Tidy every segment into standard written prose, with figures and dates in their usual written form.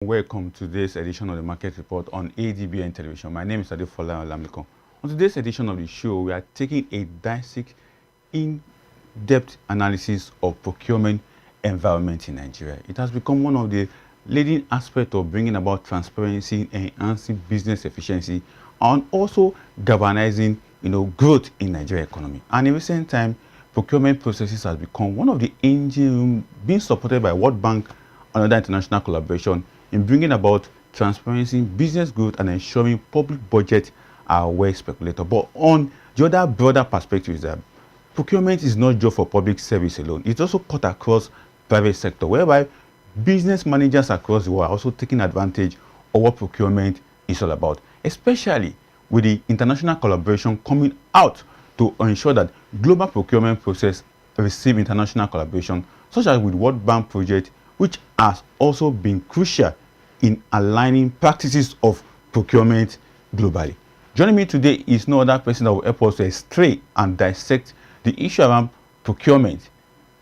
Welcome to today's edition of the Market Report on ADBN Television. My name is Adefola Olamilekun. On today's edition of the show, we are taking a dissect, in-depth analysis of procurement environment in Nigeria. It has become one of the leading aspects of bringing about transparency, enhancing business efficiency, and also galvanizing, growth in Nigeria economy. And in recent time, procurement processes has become one of the engine being supported by World Bank and other international collaboration in bringing about transparency, business growth, and ensuring public budgets are well speculated. But on the other broader perspective is that procurement is not just for public service alone. It's also cut across private sector, whereby business managers across the world are also taking advantage of what procurement is all about, especially with the international collaboration coming out to ensure that global procurement process receive international collaboration, such as with World Bank project, which has also been crucial in aligning practices of procurement globally. Joining me today is no other person that will help us to extract and dissect the issue around procurement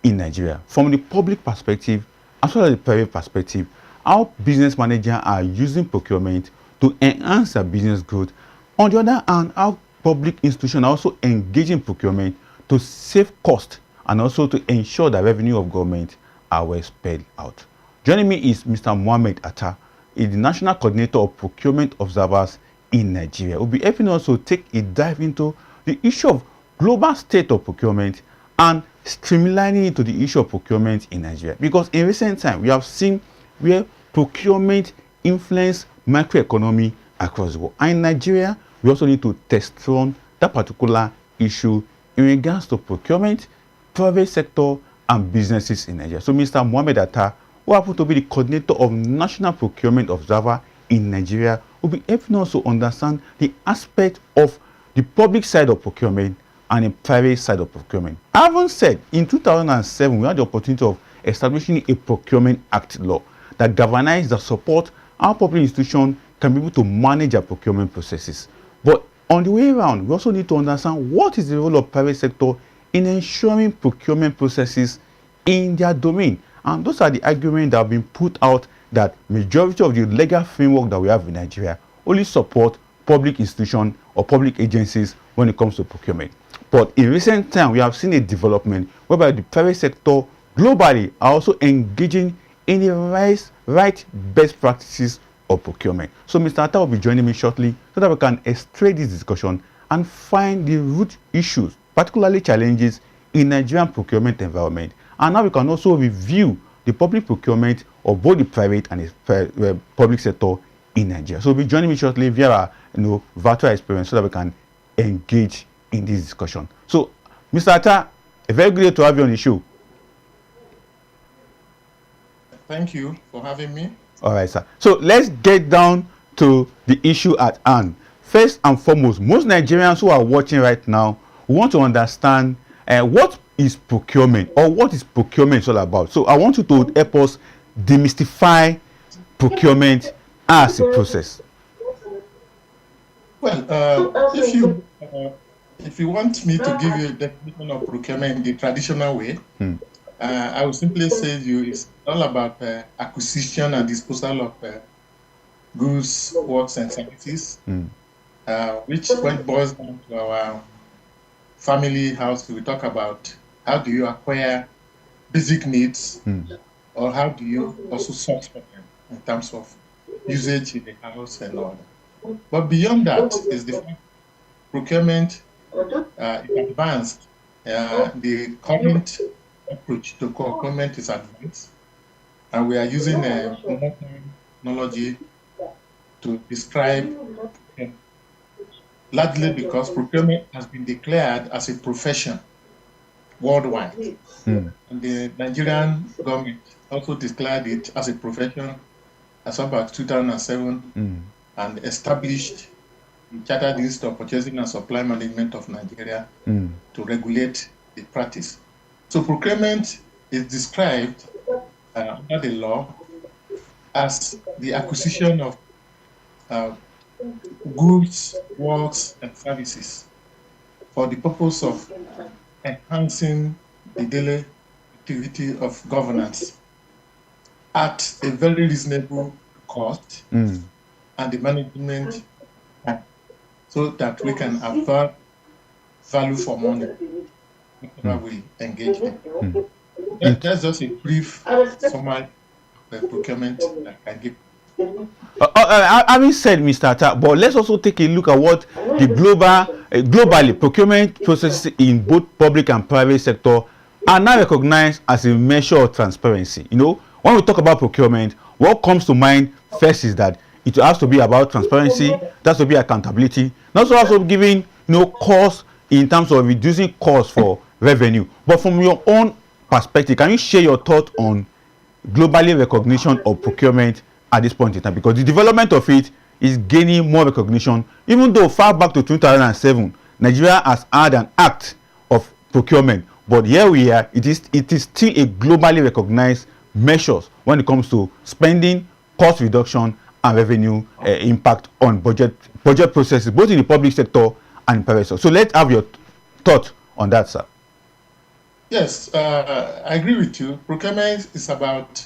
in Nigeria from the public perspective as well as the private perspective, how business managers are using procurement to enhance their business growth. On the other hand, how public institutions are also engaging procurement to save cost and also to ensure the revenue of government are well spelled out. Joining me is Mr. Mohammed Attah, is the National Coordinator of Procurement Observers in Nigeria. We'll be helping us to take a dive into the issue of global state of procurement and streamlining into the issue of procurement in Nigeria. Because in recent time, we have seen where procurement influence macroeconomy across the world. And in Nigeria, we also need to test on that particular issue in regards to procurement, private sector, and businesses in Nigeria. So Mr. Mohammed Attah, who happens to be the coordinator of National Procurement Observer in Nigeria, will be helping us to understand the aspect of the public side of procurement and the private side of procurement. Having said, in 2007, we had the opportunity of establishing a Procurement Act law that governs the support our public institutions can be able to manage their procurement processes. But on the way around, we also need to understand what is the role of private sector in ensuring procurement processes in their domain. And those are the arguments that have been put out that majority of the legal framework that we have in Nigeria only support public institutions or public agencies when it comes to procurement. But in recent time, we have seen a development whereby the private sector globally are also engaging in the right best practices of procurement. So Mr. Attah will be joining me shortly so that we can extract this discussion and find the root issues, particularly challenges in Nigerian procurement environment. And now we can also review the public procurement of both the private and the public sector in Nigeria. So we'll be joining me shortly via our virtual experience so that we can engage in this discussion. So Mr. Attah, a very good day to have you on the show. Thank you for having me. All right, sir. So let's get down to the issue at hand. First and foremost, most Nigerians who are watching right now want to understand what is procurement, or what is procurement all about. So I want you to help us demystify procurement as a process. Well, if you want me to give you a definition of procurement the traditional way, I would simply say it's all about acquisition and disposal of goods, works, and services, which when it boils down to our family house, we talk about how do you acquire basic needs, or how do you also source for them in terms of usage in the house and all that. But beyond that is the fact procurement is advanced. The current approach to procurement is advanced, and we are using modern technology to describe largely because procurement has been declared as a profession worldwide. And the Nigerian government also declared it as a profession as about 2007 and established the Chartered Institute of Purchasing and Supply Management of Nigeria to regulate the practice. So procurement is described under the law as the acquisition of goods, works, and services for the purpose of enhancing the daily activity of governance at a very reasonable cost and the management time, so that we can avert value for money whenever we engage in. That's just a brief summary of procurement that I give. Having said, Mr. Attah, but let's also take a look at what the globally procurement processes in both public and private sector are now recognized as a measure of transparency. You know, when we talk about procurement, what comes to mind first is that it has to be about transparency, it has to be accountability, and also giving cost in terms of reducing costs for revenue. But from your own perspective, can you share your thought on globally recognition of procurement at this point in time? Because the development of it is gaining more recognition, even though far back to 2007 Nigeria has had an act of procurement, but here we are, it is still a globally recognized measures when it comes to spending, cost reduction and revenue impact on budget processes, both in the public sector and private sector. So let's have your thought on that, sir. Yes, I agree with you. Procurement is about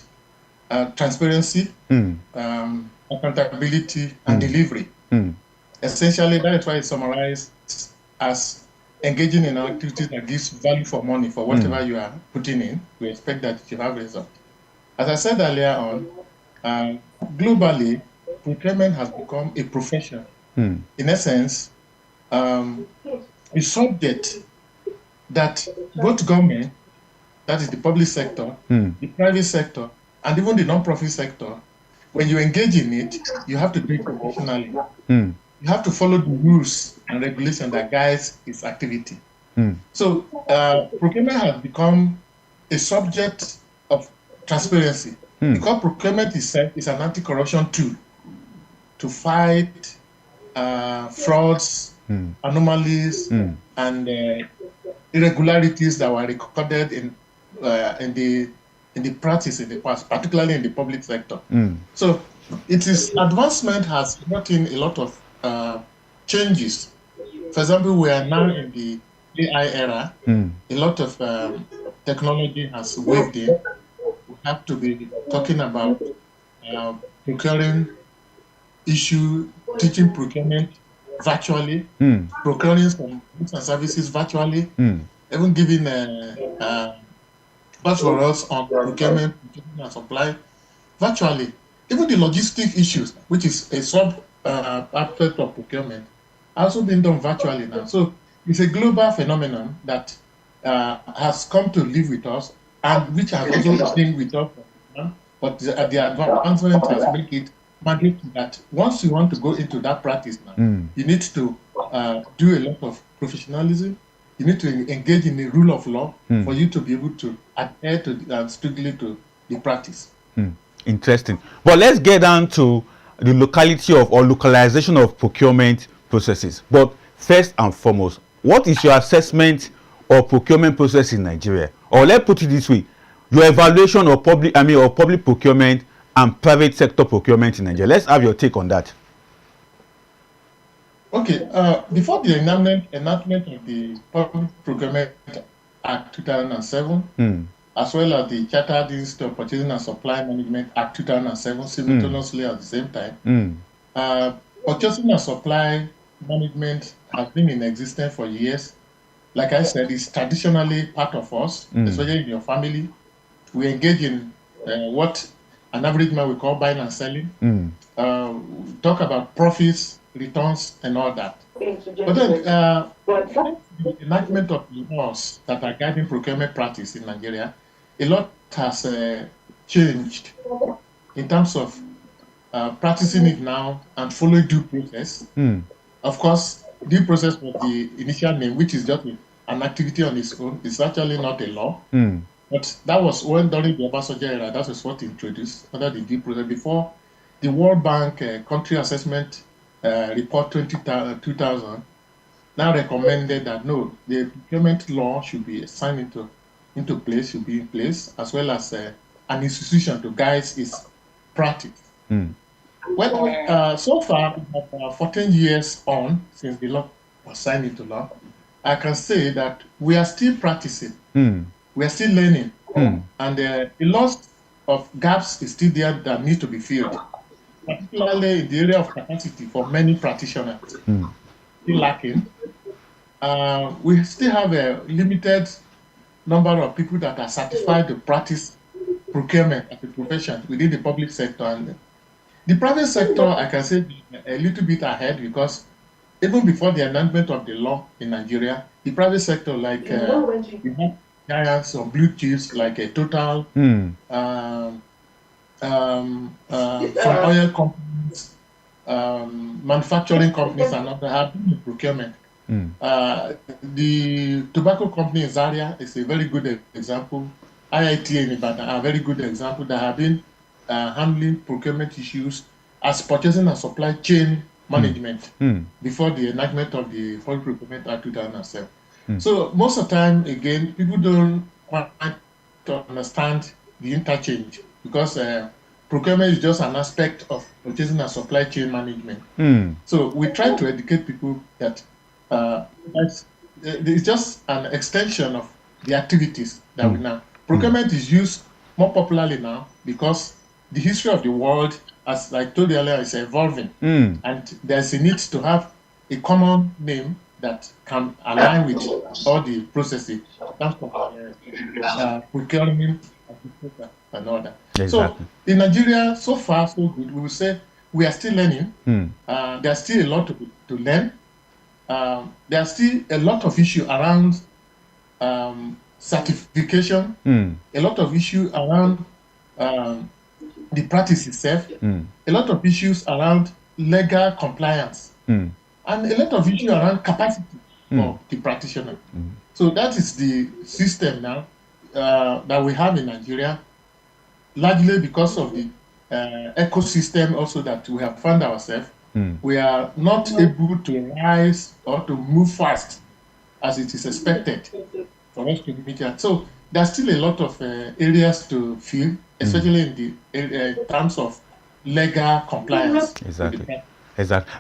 transparency, accountability, and delivery. Essentially, that is why it's summarized as engaging in activities that gives value for money for whatever you are putting in. We expect that you have result. As I said earlier on, globally, procurement has become a profession. In essence, a subject that both government, that is the public sector, the private sector, and even the non-profit sector, when you engage in it, you have to do it professionally. You have to follow the rules and regulations that guides its activity. So procurement has become a subject of transparency because procurement itself is an anti-corruption tool to fight frauds, anomalies, and irregularities that were recorded in the practice in the past, particularly in the public sector. So its advancement has brought in a lot of changes. For example, we are now in the AI era. A lot of technology has waved in. We have to be talking about procuring teaching procurement virtually, procuring some goods and services virtually, even giving much for us on procurement and supply virtually. Even the logistic issues, which is a sub aspect of procurement, are also being done virtually now. So it's a global phenomenon that has come to live with us and which has also been with us. But the advancement has made it mandatory that once you want to go into that practice now, you need to do a lot of professionalism. You need to engage in the rule of law for you to be able to adhere to strictly to the practice. Interesting. But let's get down to the locality of or localization of procurement processes. But first and foremost, what is your assessment of procurement process in Nigeria? Or let's put it this way, your evaluation of public procurement and private sector procurement in Nigeria. Let's have your take on that. Okay, before the enactment of the Public Procurement Act 2007, as well as the Chartered Institute of Purchasing and Supply Management Act 2007, simultaneously at the same time, purchasing and supply management has been in existence for years. Like I said, it's traditionally part of us, especially in your family. We engage in what an average man will call buying and selling. Talk about profits, returns, and all that. But then, the enactment of the laws that are guiding procurement practice in Nigeria, a lot has changed in terms of practicing it now and following due process. Of course, due process was the initial name, which is just an activity on its own. It's actually not a law. But that was when during the Obasanjo era, that was what introduced under the due process. Before the World Bank Country Assessment Report 2000 now recommended that no, the procurement law should be signed into place, should be in place, as well as an institution to guide its practice. Well, so far, 14 years on since the law was signed into law, I can say that we are still practicing. We are still learning. And a lot of gaps is still there that need to be filled. particularly in the area of capacity for many practitioners, still lacking. We still have a limited number of people that are certified to practice procurement as a profession within the public sector. And the private sector, I can say, a little bit ahead, because even before the enactment of the law in Nigeria, the private sector, like we have giants or blue chips like a Total, some oil companies, manufacturing companies, and other have been in procurement. The tobacco company in Zaria is a very good example. IIT in Ibadan are a very good example that have been handling procurement issues as purchasing and supply chain management before the enactment of the Foreign Procurement Act 2007. So most of the time, again, people don't quite understand the interchange, because procurement is just an aspect of purchasing and supply chain management. So we try to educate people that it's just an extension of the activities that we now. Procurement is used more popularly now because the history of the world, as I told you earlier, is evolving. And there's a need to have a common name that can align with all the processes. That's procurement and all that. Exactly. So in Nigeria, so far, so good. We will say we are still learning. There's still a lot to learn. There's still a lot of issue around certification, a lot of issue around the practice itself, a lot of issues around legal compliance, and a lot of issue around capacity for the practitioner. So that is the system now that we have in Nigeria, largely because of the ecosystem also that we have found ourselves. We are not able to rise or to move fast as it is expected for us to meet that. So there's still a lot of areas to fill, especially in the terms of legal compliance. Exactly.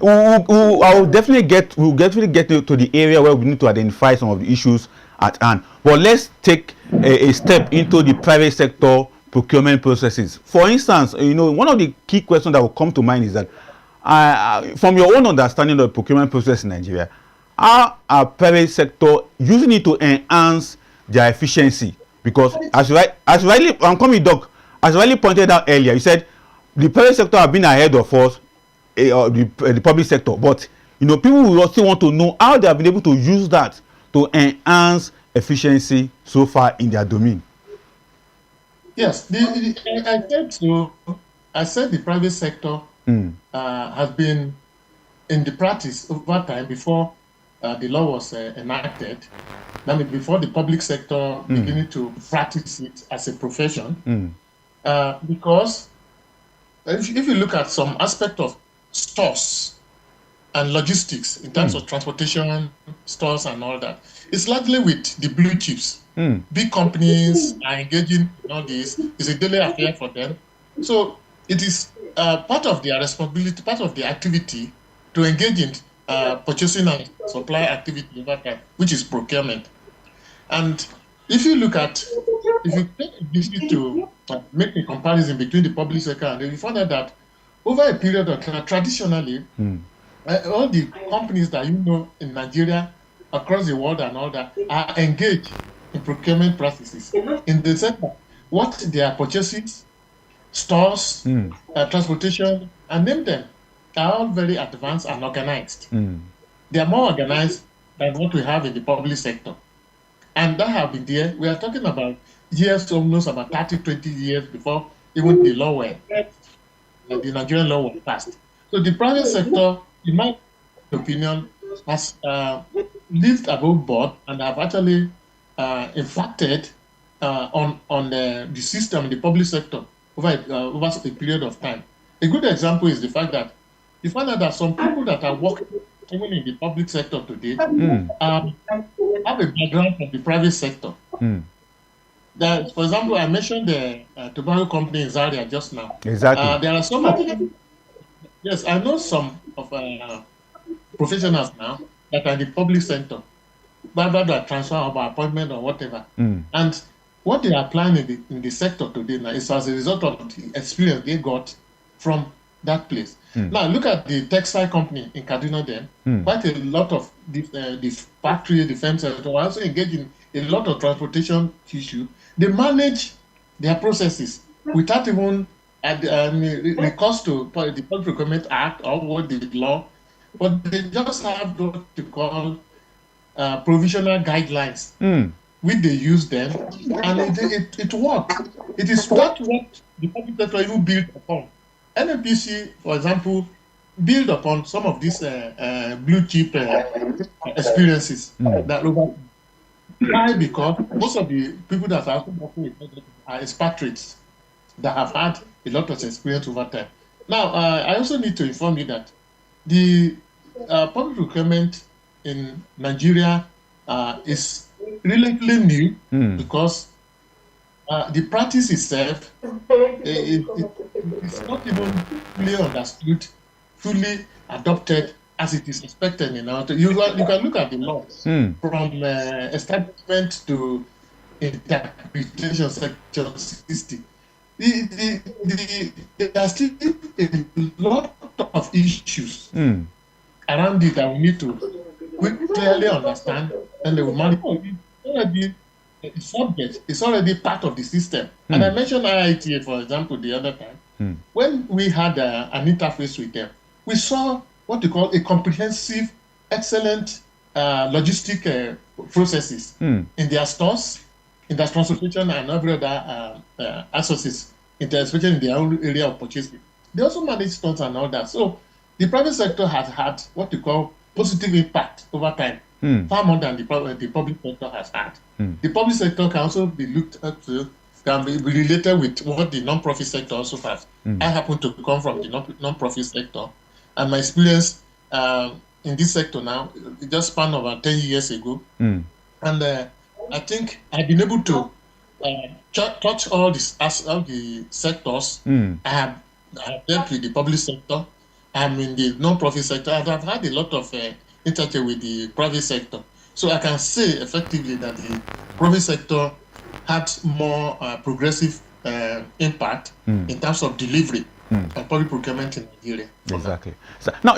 We'll definitely get to the area where we need to identify some of the issues at hand. But let's take a step into the private sector procurement processes. For instance, one of the key questions that will come to mind is that from your own understanding of the procurement process in Nigeria, how are private sector using it to enhance their efficiency? Because as you rightly pointed out earlier, you said the private sector have been ahead of us, the public sector, but people will still want to know how they have been able to use that to enhance efficiency so far in their domain. Yes, I said the private sector has been in the practice over time before the law was enacted. I mean, before the public sector beginning to practice it as a profession, because if you look at some aspect of stores and logistics in terms of transportation, stores and all that, it's largely with the blue chips. Big companies are engaging in all this. It's a daily affair for them. So it is part of their responsibility, part of the activity to engage in purchasing and supply activity over time, which is procurement. And if you take to make a comparison between the public sector and you find out that over a period of time, traditionally, all the companies that in Nigeria, across the world and all that, are engaged in procurement practices in the sense that what their purchases, stores, transportation, and name them, are all very advanced and organized. They are more organized than what we have in the public sector. And that have been there. We are talking about years, almost about 30, 20 years before even the law the Nigerian law was passed. So the private sector, in my opinion, has lived above board and have actually inflected on the system, the public sector, over a period of time. A good example is the fact that you find out that some people that are working even in the public sector today have a background from the private sector. That, for example, I mentioned the tobacco company in Zaria just now. Exactly. There are some of them. Yes, I know some of professionals now that are in the public sector, whether transfer or by appointment or whatever. And what they are applying in the sector today now is as a result of the experience they got from that place. Now, look at the textile company in Kaduna then. Quite a lot of the factory, the firms are also engaged in a lot of transportation issue. They manage their processes without even recourse to the Public Procurement Act or what the law, but they just have what you call provisional guidelines, which they use them, and it works. It is not what the public sector even built upon. NNPC, for example, build upon some of these blue chip experiences that over. Why? Because most of the people that are working with are expatriates that have had a lot of experience over time. Now, I also need to inform you that the public procurement in Nigeria is relatively new because the practice itself it's not even fully understood, fully adopted as it is expected in our. You can look at the law from establishment to interpretation section 60. There are still a lot of issues around it that we need to clearly understand, and they will already the subject is already part of the system. And I mentioned IITA, for example, the other time. When we had an interface with them, we saw what we call a comprehensive, excellent logistic processes in their stores, in their transportation, and every other associates, especially in their own area of purchasing. They also manage stores and all that. So the private sector has had what we call positive impact over time, far more than the public sector has had. The public sector can also be looked up to, can be related with what the non-profit sector also has. I happen to come from the non-profit sector, and my experience in this sector now, it just spanned about 10 years ago. And I think I've been able to touch all the sectors. I have dealt with the public sector. I'm in the non-profit sector, and I've had a lot of interchange with the private sector. So I can say effectively that the private sector had more progressive impact in terms of delivery of public procurement in Nigeria. Exactly. So, now,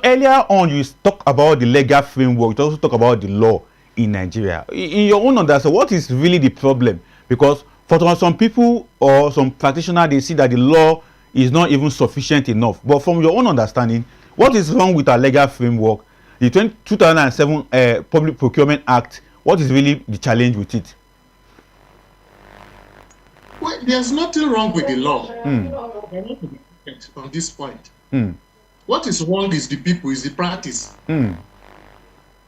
earlier on you talk about the legal framework. You also talk about the law in Nigeria. In your own understanding, what is really the problem? Because for some people or some practitioners, they see that the law is not even sufficient enough. But from your own understanding, what is wrong with our legal framework? The 2007 Public Procurement Act, what is really the challenge with it? Well, there's nothing wrong with the law. On this point. What is wrong is the people, is the practice. The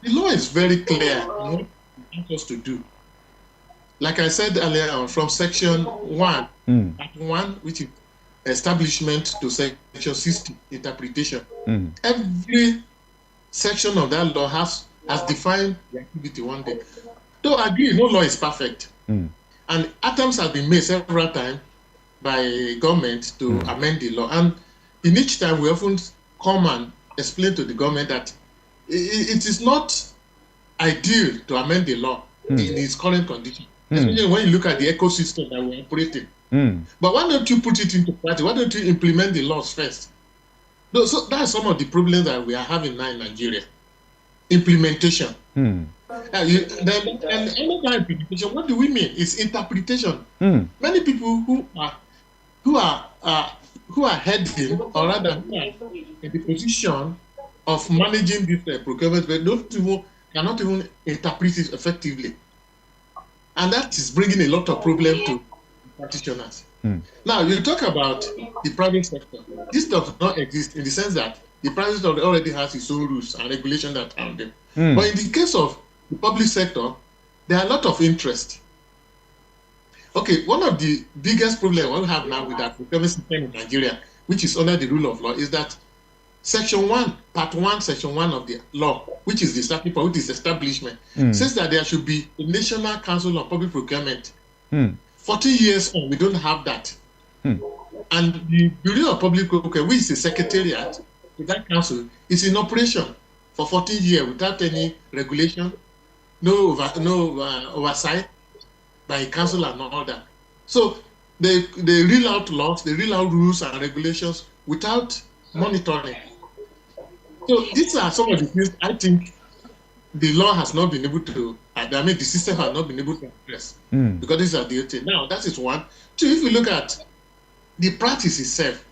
law is very clear on what it wants us to do. Like I said earlier on, from section 1, part 1, which is establishment, to section 60, interpretation. Every section of that law has defined the activity one day. Though I agree, no law is perfect. And attempts have been made several times by government to amend the law. And in each time, we often come and explain to the government that it is not ideal to amend the law in its current condition, especially when you look at the ecosystem that we're operating. But why don't you put it into practice? Why don't you implement the laws first? So that's some of the problems that we are having now in Nigeria. Implementation. And another implementation, what do we mean? It's interpretation. Many people who are heading, or rather who are in the position of managing this procurement, but cannot even interpret it effectively. And that is bringing a lot of problems to practitioners. Now, you talk about the private sector. This does not exist in the sense that the private sector already has its own rules and regulations that are there. But in the case of the public sector, there are a lot of interest. Okay, one of the biggest problems we have now with our procurement system in Nigeria, which is under the rule of law, is that section 1, part 1, section 1 of the law, which is the starting point, which is establishment, says that there should be a National Council on Public Procurement. 40 years on, we don't have that. And the Bureau of Public Procurement, which is a secretariat to that council, is in operation for 14 years without any regulation, no oversight by council and all that. So they reel out laws, they reel out rules and regulations without monitoring. So these are some of the things I think the law has not been able to, the system has not been able to address, because these are the things. Now, that is one. Two, if we look at the practice itself,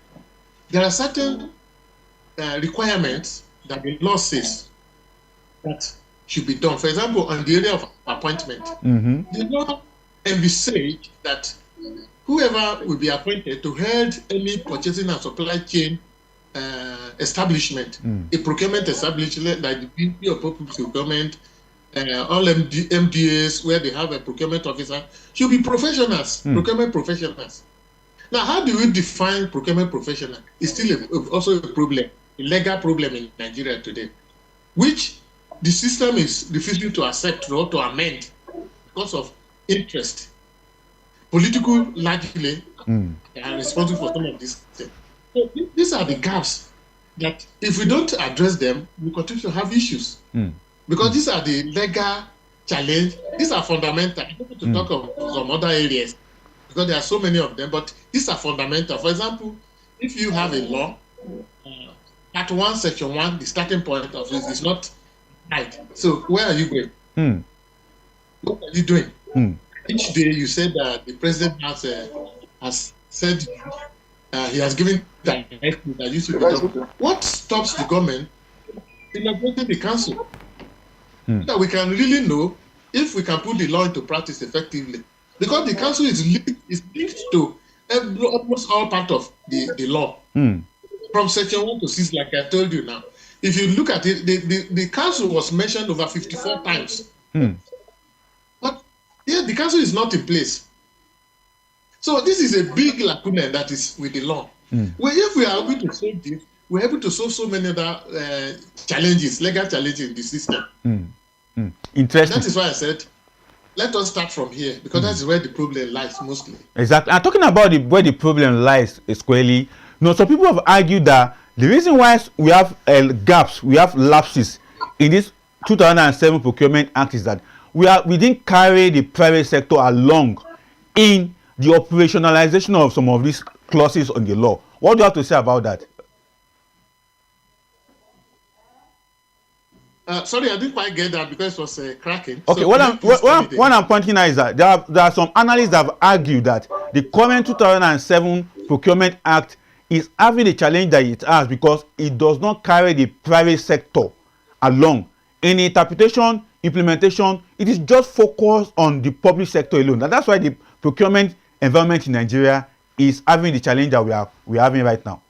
there are certain requirements that the law says that should be done. For example, on the area of appointment, the law envisage that whoever will be appointed to head any purchasing and supply chain establishment, a procurement establishment like the VP of Public Procurement, all MDAs where they have a procurement officer, should be professionals, procurement professionals. Now, how do we define procurement professional? It's still also a problem, a legal problem in Nigeria today, which the system is refusing to accept or to amend because of interest. Political, largely, are responsible for some of these things. So these are the gaps that if we don't address them, we continue to have issues. Because these are the legal challenge. These are fundamental. I don't want to talk of some other areas because there are so many of them, but these are fundamental. For example, if you have a law, Part 1, Section 1, the starting point of this is not right. So where are you going? What are you doing? Each day you said that the president has said he has given directive that you should be done. What stops the government in appointing the council? That we can really know if we can put the law into practice effectively. Because the council is linked to almost all part of the law. From Section 1 to 6, like I told you now. If you look at it, the council was mentioned over 54 times. But yeah, the council is not in place. So this is a big lacuna that is with the law. Well, if we are able to solve this, we're able to solve so many other challenges, legal challenges in the system. Interesting. That is why I said, let us start from here, because that is where the problem lies mostly. Exactly. And talking about where the problem lies squarely, some people have argued that the reason why we have gaps, we have lapses in this 2007 Procurement Act is that we didn't carry the private sector along in the operationalization of some of these clauses on the law. What do you have to say about that? Sorry, I didn't quite get that because it was cracking. Okay, so what I'm pointing out is that there are some analysts that have argued that the current 2007 Procurement Act is having a challenge that it has because it does not carry the private sector along. In interpretation, implementation, it is just focused on the public sector alone. And that's why the procurement environment in Nigeria is having the challenge that we are having right now.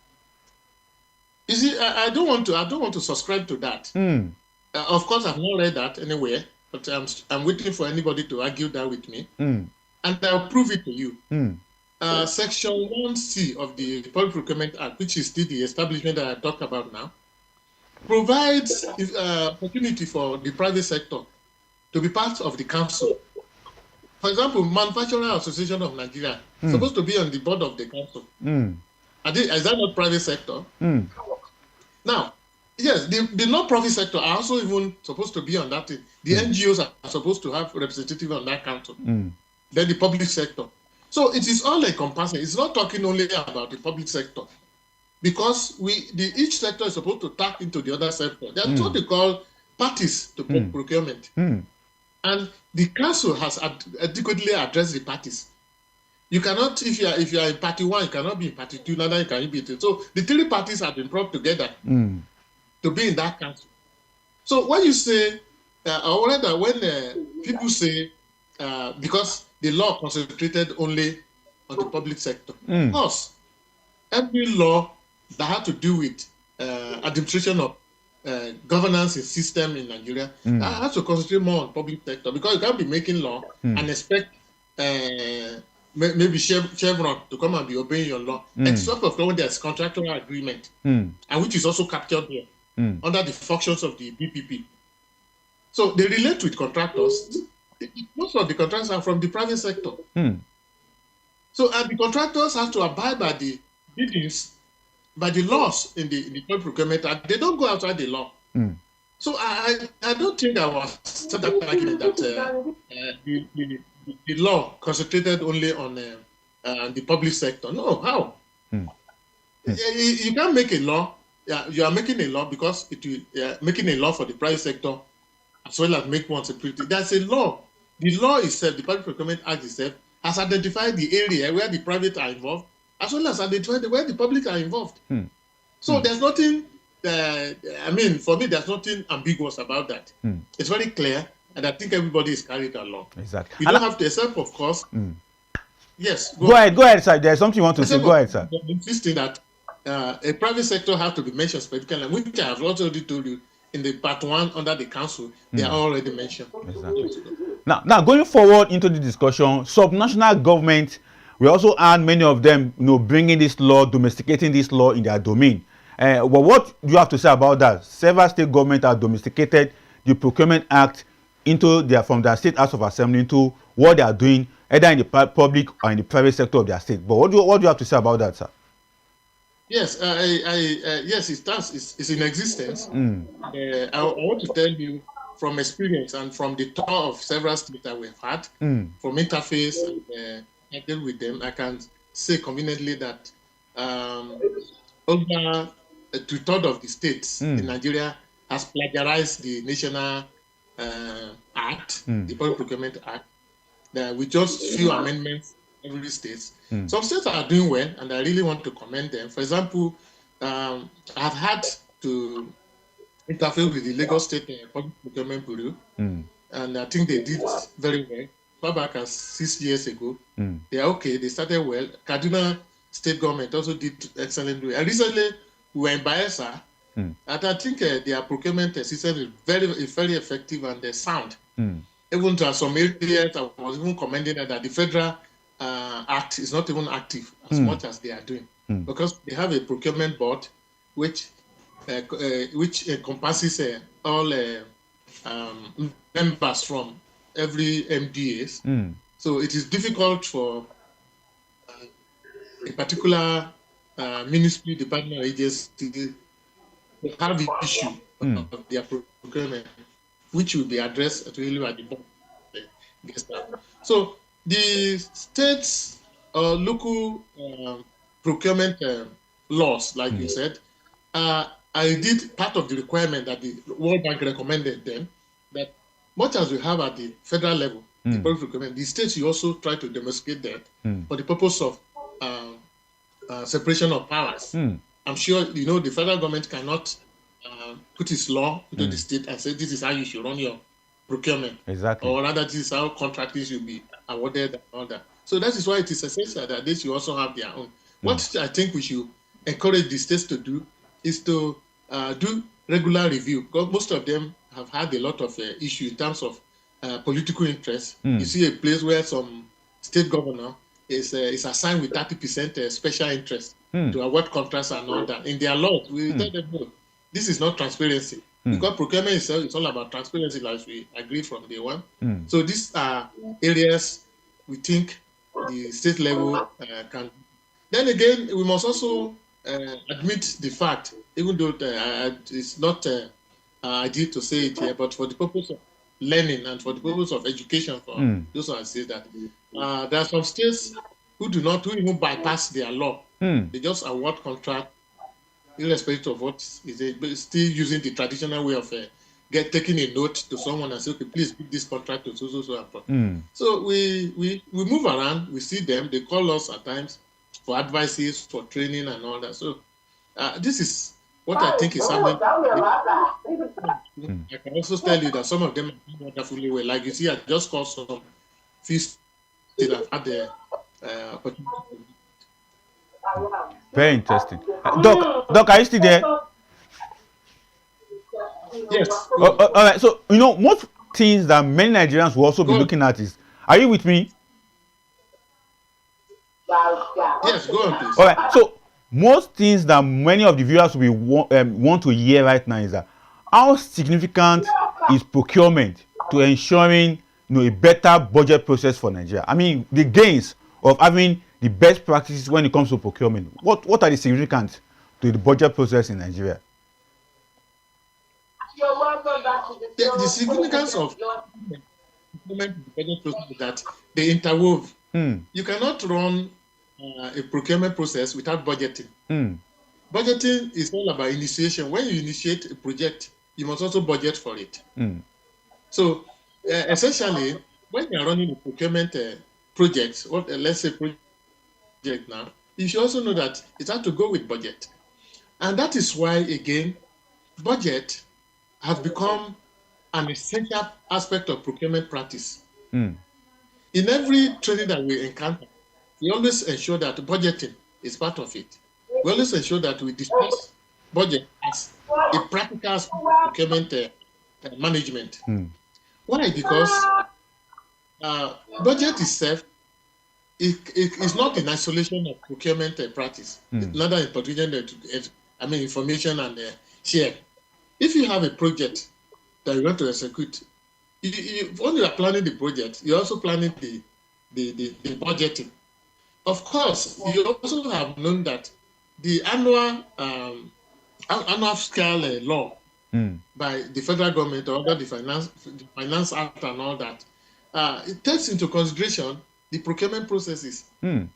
You see, I don't want to subscribe to that. Of course, I've not read that anywhere, but I'm waiting for anybody to argue that with me, and I'll prove it to you. Section 1C of the Public Procurement Act, which is still the establishment that I talked about now, provides opportunity for the private sector to be part of the council. For example, Manufacturing Association of Nigeria is supposed to be on the board of the council. Is that not private sector? Now, yes, the non-profit sector are also even supposed to be on that. The NGOs are supposed to have representative on that council. Then the public sector. So it is all encompassing. It's not talking only about the public sector, because each sector is supposed to tap into the other sector. That's what they call parties to procurement. And the council has adequately addressed the parties. You cannot, if you are in party 1, you cannot be in party 2, neither you can be in 2. So the 3 parties have been brought together to be in that council. So when you say, or rather when people say, because the law concentrated only on the public sector, of course, every law that had to do with administration of governance and system in Nigeria has to concentrate more on public sector, because you can't be making law and expect maybe Chevron to come and be obeying your law, except of when there's contractual agreement, and which is also captured here under the functions of the BPP. So they relate with contractors. Most of the contractors are from the private sector. So and the contractors have to abide by the biddings, by the laws in the Public Procurement Act. They don't go outside the law. So I don't think I was set that argument that the law concentrated only on the public sector. No, how? You can't make a law. Yeah, you are making a law because it will making a law for the private sector as well as make one security. There's a law. The law itself, the Public Procurement Act itself, has identified the area where the private are involved, as well as identified where the public are involved. So there's nothing. I mean, for me, there's nothing ambiguous about that. It's very clear, and I think everybody is carried along. Exactly. You don't have to, except of course. Yes. Go ahead, sir. There's something you want to say. Go ahead, sir. Insisting that a private sector has to be mentioned specifically, which I have already told you in the part 1 under the council, they are already mentioned. Exactly. Now going forward into the discussion, subnational government, we also add many of them, bringing this law, domesticating this law in their domain. Well, what do you have to say about that? Several state governments have domesticated the Procurement Act from their state House of Assembly into what they are doing, either in the public or in the private sector of their state. But what do you have to say about that, sir? Yes, yes, it does. It's in existence. I want to tell you from experience and from the tour of several states that we've had, from interface and I deal with them, I can say conveniently that over 2/3 of the states in Nigeria has plagiarized the National Act, the Public Procurement Act, with just few amendments in every state. Some states are doing well, and I really want to commend them. For example, I've had to interface with the Lagos State Public Procurement Bureau, and I think they did very well. Far back as 6 years ago, they are okay. They started well. Kaduna State Government also did excellent work. And recently, we were in Bayelsa, and I think their procurement system is very effective and sound. Even to some areas, I was even commending that the federal act is not even active as much as they are doing, because they have a procurement board which encompasses all members from every MDAs. So it is difficult for a particular ministry, department, or agency to have the issue of their procurement, which will be addressed really at the board. So the states or local procurement laws, like you said, I did part of the requirement that the World Bank recommended them, that much as we have at the federal level, the public procurement, the states, you also try to demonstrate that for the purpose of separation of powers. I'm sure the federal government cannot put its law into the state and say this is how you should run your procurement. Exactly. Or rather, this is how contracting should be awarded and all that. So that is why it is essential that they should also have their own. What I think we should encourage the states to do is to do regular review, because most of them have had a lot of issue in terms of political interest. You see a place where some state governor is assigned with 30% special interest to award contracts and all that. In their laws, we tell them, no, this is not transparency. Because procurement itself is all about transparency, like we agreed from day one. So these are areas we think the state level can. Then again, we must also admit the fact, even though it's not ideal to say it here, but for the purpose of learning and for the purpose of education for those who say that there are some states who even bypass their law. They just award contract irrespective of what is it, but still using the traditional way of taking a note to someone and say, okay, please give this contract to so. So we move around, we see them, they call us at times for advices, for training and all that. So this is what I think is happening. I can also tell you that some of them are doing wonderfully well. Like you see, I just called some fees that have had the opportunity. Very interesting. Doc, are you still there? Yes. All right. So, most things that many Nigerians will also be looking at is, are you with me? Yes, go on, please. All right. So, most things that many of the viewers will want to hear right now is that how significant is procurement to ensuring a better budget process for Nigeria? I mean, the gains of having the best practices when it comes to procurement. What are the significance to the budget process in Nigeria? The significance of procurement in the budget process is that they interwove. You cannot run a procurement process without budgeting. Budgeting is all about initiation. When you initiate a project, you must also budget for it. So essentially, when you are running a procurement project, let's say project now, you should also know that it has to go with budget. And that is why, again, budget has become an essential aspect of procurement practice. In every training that we encounter, we always ensure that budgeting is part of it. We always ensure that we discuss budget as a practical aspect of procurement management. Why? Because budget itself is not in isolation of procurement practice, neither in procurement, information and share. If you have a project that you want to execute, when you are planning the project, you're also planning the budgeting. Of course, you also have known that the annual scale law by the federal government or under the Finance Act and all that, it takes into consideration the procurement processes.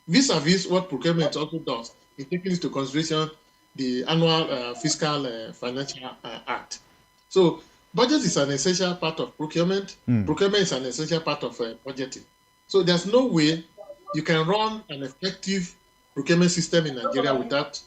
Vis-a-vis what procurement also does, it takes into consideration the annual fiscal financial act. So budget is an essential part of procurement. Procurement is an essential part of budgeting. So there's no way you can run an effective procurement system in Nigeria without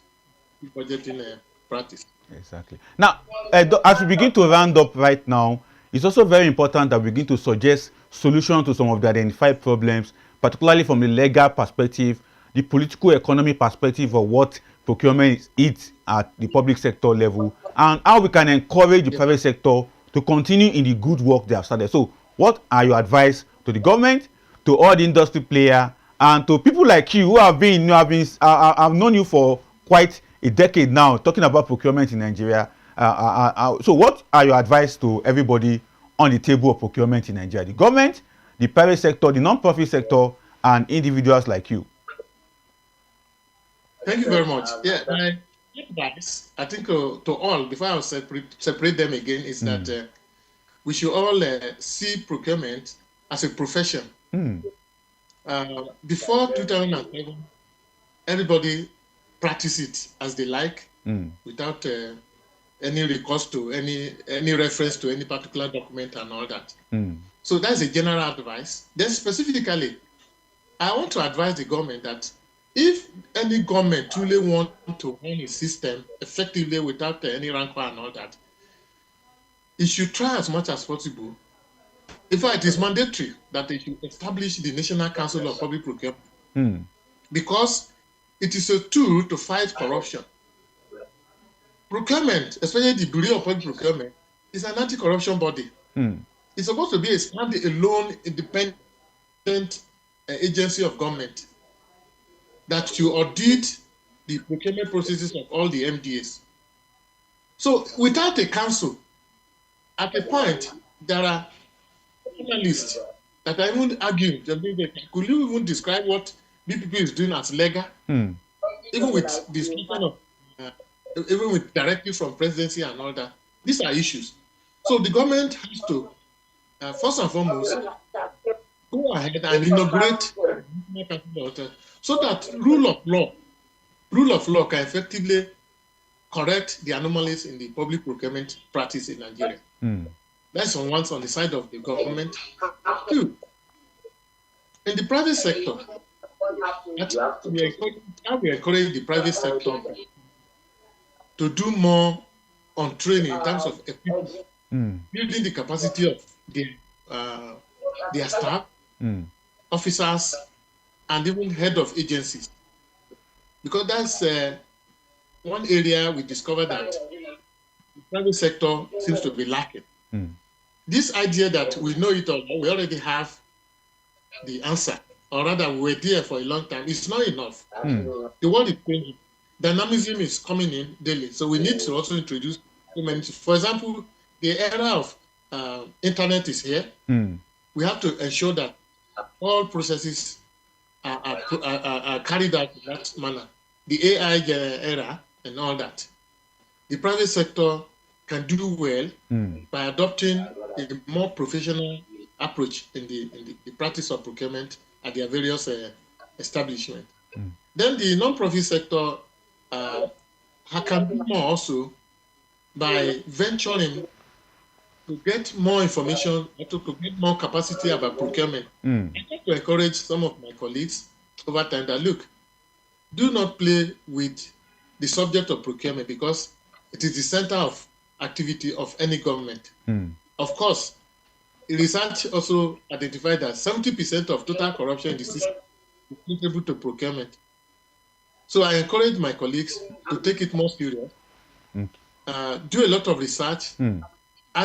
budgeting practice. Exactly. Now, as we begin to round up right now, it's also very important that we begin to suggest solutions to some of the identified problems, particularly from the legal perspective, the political economy perspective of what procurement is at the public sector level, and how we can encourage the private sector to continue in the good work they have started. So, what are your advice to the government, to all the industry players, and to people like you who have I've known you for quite a decade now, talking about procurement in Nigeria. So what are your advice to everybody on the table of procurement in Nigeria? The government, the private sector, the non-profit sector, and individuals like you. Thank you very much. Yeah, my advice, I think, to all, before I separate them again, is that we should all see procurement as a profession. Before 2007, everybody practice it as they like, without any recourse to any reference to any particular document and all that. So that's a general advice. Then specifically, I want to advise the government that if any government truly wants to run a system effectively without any rancor and all that, it should try as much as possible. In fact, it is mandatory that they should establish the National Council of Public Procurement, because it is a tool to fight corruption. Procurement, especially the Bureau of Public Procurement, is an anti-corruption body. It's supposed to be a standalone, independent agency of government that should audit the procurement processes of all the MDAs. So without a council, at a point, there are journalists that I won't argue. Could you even describe what BPP is doing as legal? Even with discussion of, even with directives from presidency and all that, these are issues. So the government has to, first and foremost, go ahead and inaugurate so that rule of law can effectively correct the anomalies in the public procurement practice in Nigeria. That's on the side of the government. Two, in the private sector, we encourage the private sector to do more on training in terms of building the capacity of their staff, officers, and even head of agencies. Because that's one area we discovered that the private sector seems to be lacking. This idea that we know it all, we already have the answer, or rather we were there for a long time, it's not enough. The world is changing. Dynamism is coming in daily. So we need to also introduce humanity. For example, the era of internet is here. We have to ensure that all processes are carried out in that manner. The AI era and all that. The private sector can do well by adopting a more professional approach in the practice of procurement at their various establishments. Then the non-profit sector I can do more also by venturing to get more information, to get more capacity about procurement. I try to encourage some of my colleagues over time that, look, do not play with the subject of procurement because it is the center of activity of any government. Of course, research also identified that 70% of total corruption in the system is attributable to procurement. So I encourage my colleagues to take it more serious, do a lot of research, and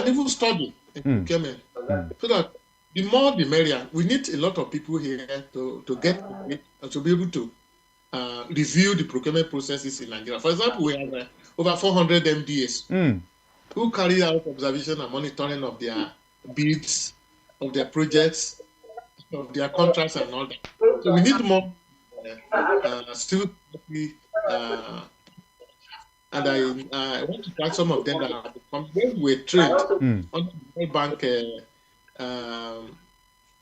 even study in procurement. So that the more the merrier. We need a lot of people here to get to be able to review the procurement processes in Nigeria. For example, we have over 400 MDAs who carry out observation and monitoring of their bids, of their projects, of their contracts and all that. So we need more civil society, and I want to thank some of them that were trained on the World Bank,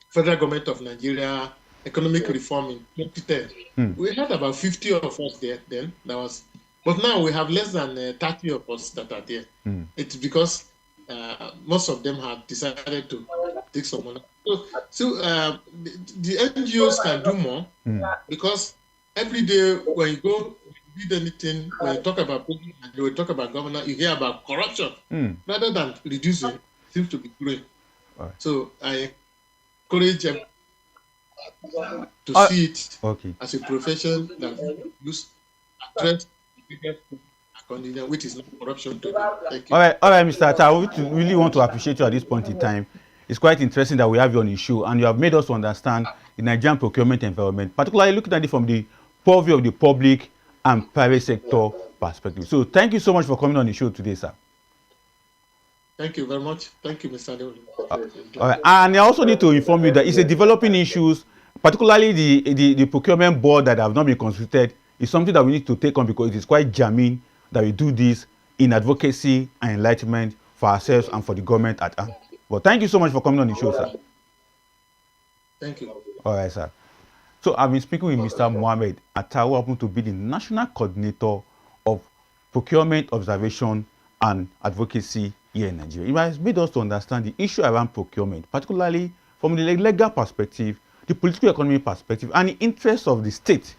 Federal Government of Nigeria economic reform in 2010. We had about 50 of us there then. But now we have less than 30 of us that are there. It's because most of them have decided to take some money. So the NGOs can do more because every day when you go read anything, when you talk about business and you will talk about governance, you hear about corruption. Rather than reducing, it seems to be growing. Right. So I encourage them to see it as a profession that use address which is not corruption today. Thank you. All right, Mr. Attah, I really want to appreciate you at this point in time. It's quite interesting that we have you on the show, and you have made us understand the Nigerian procurement environment, particularly looking at it from the purview of the public and private sector perspective. So thank you so much for coming on the show today, sir. Thank you very much. Thank you, Mr. Deol. All right. And I also need to inform you that it's a developing issues, particularly the procurement board that have not been consulted. Is something that we need to take on because it is quite germane that we do this in advocacy and enlightenment for ourselves and for the government at hand. But thank you so much for coming on the show, sir. Thank you. All right, sir. So I've been speaking with Mr. Mohammed Attah, who happens to be the National Coordinator of Procurement Observation and Advocacy here in Nigeria. It has made us to understand the issue around procurement, particularly from the legal perspective, the political economy perspective, and the interests of the state,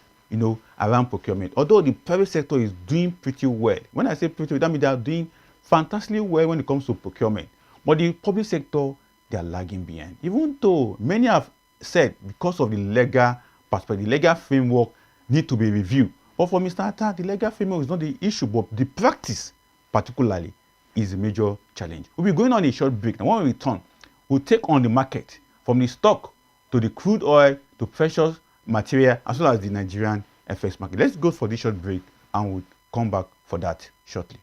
around procurement. Although the private sector is doing pretty well. When I say pretty well, that means they are doing fantastically well when it comes to procurement. But the public sector, they are lagging behind. Even though many have said because of the legal perspective, the legal framework need to be reviewed. But for Mr. Attah, the legal framework is not the issue, but the practice particularly is a major challenge. We'll be going on a short break. And when we return, we'll take on the market from the stock to the crude oil to precious material as well as the Nigerian FX market. Let's go for this short break and we'll come back for that shortly.